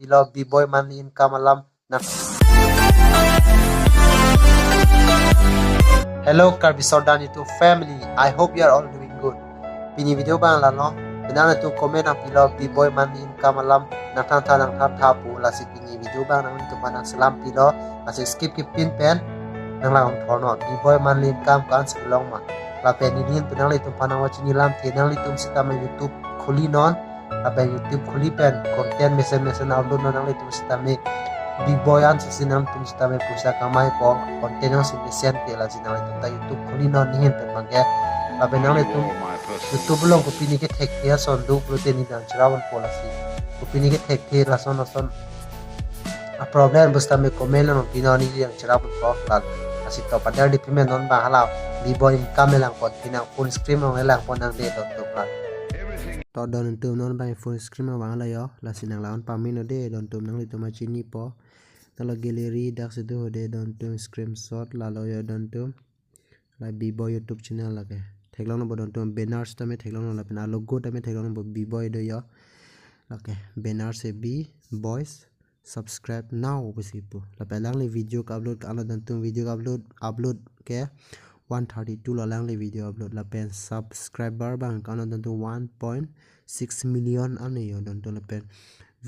pilo b-boy monthly income alam na. Hello Karbi Sordan YouTube family, I hope you are all doing good. Pini video bang la no, benang tu komen ang pilo b-boy monthly income alam na nang thapu lasi pini video bang nang tu panang selam pilo lasi skip pin pen nang lang thono b-boy monthly income kan sebelong ma. La pen ini penang tu panang wacini lam tenang litum sitama YouTube khuli non, apa YouTube khuli pen konten mesen upload nang litum sitama b-boy an sinam tum sitama pusa kamai po konten yang sinesian ke la sinam litum ta YouTube khuli non nihin pen mangke la pen nang litum YouTube long ko pini ke tek ya son du protein dan chirawan polasi ko pini ke tek ke rason a problem busta me komen no pinani yang chirawan po la asi to padar di pimen non ba hala b-boy income lang po pinang full screen ng lang po nang de to plan to don tum non ba full screen ma la yo la sinang laon pamin de don tum nang litum chini po tala gallery dak se do de don tum screenshot la lo yo don tum la b-boy YouTube channel la ke theklong no bodon tum banners tame theklong no la pena logo tame theklong no b-boy do yo okay banners se b boys subscribe now bisipu la pelang le video ka upload ka dan tum video ka upload ke 132 la lang le video upload la pen subscriber bang ka dan tum 1.6 million ane yo don tum la pen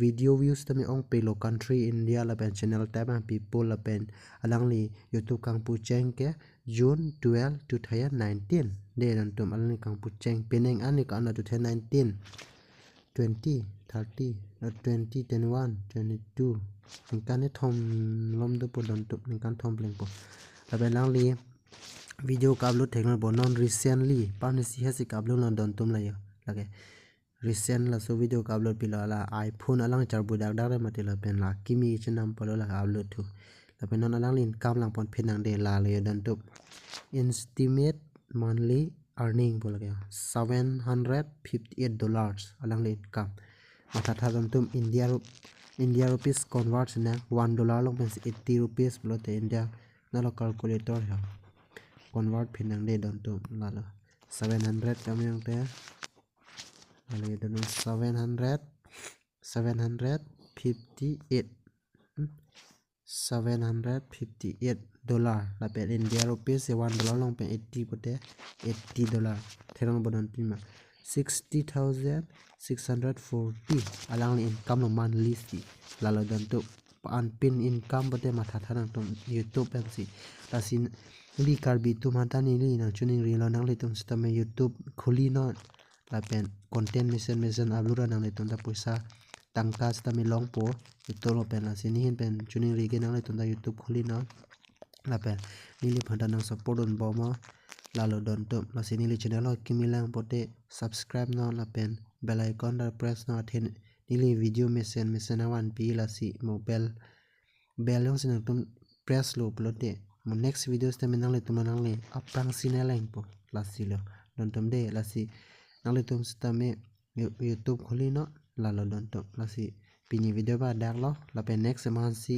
video views tame ong pe lo country India la pen channel tab people la pen alang li YouTube kang pu cheng ke June 12 2019 de don tum alang kang pu cheng peneng ane ka na 2019 20 30 20 21 22 ningkan ne thom lom do po don tum ningkan thom pleng po la pen lang li video ka upload theng bo non recently pan si hasi ka upload non don tum la yo lage recent la so video ka upload pila la iPhone alang charbu dak dak mate la pen la kimi chinam polo la upload tu la pen non alang lin kam lang pon phenang de la le don tum estimate monthly earning polo ke $758 alang lin kam mata tha don tum India rupees convert na $1 long pen 80 rupees polo te India na lo calculator ha convert phenang de don tum la 700 kam yang te lagi don 758 la pe India rupees $1 long pe 80 pote $80 therong bodon pima 60,640 alang income lo monthly si lalo don tu an pin income pote matha thanang tum YouTube pem si tasin li karbi tu matani li nang chuning ri lo nang li tum stame YouTube khuli no la pen content mission upload nang le tum ta puisa tangka stame long po itu lo pen la sini hin pen chuning ri ge nang le tum ta YouTube khuli no la pen nili phanda nang support on bo ma lalo don tum la sini li channel lo kimilang pote subscribe no la pen bell icon da press no athen nili video mission awan pi la si mobile bell yung sinang tum press lo plote mo next videos te menang le tum nang le aprang sineleng po la si lo don tum de la si nang le tum stame YouTube kholi no lalo don tum la si pini video ba dak lo la pen next man si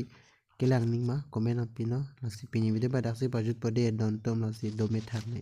kelang ning ma comment pino la si pini video ba dak si pajut pode don tum la si do me thak ni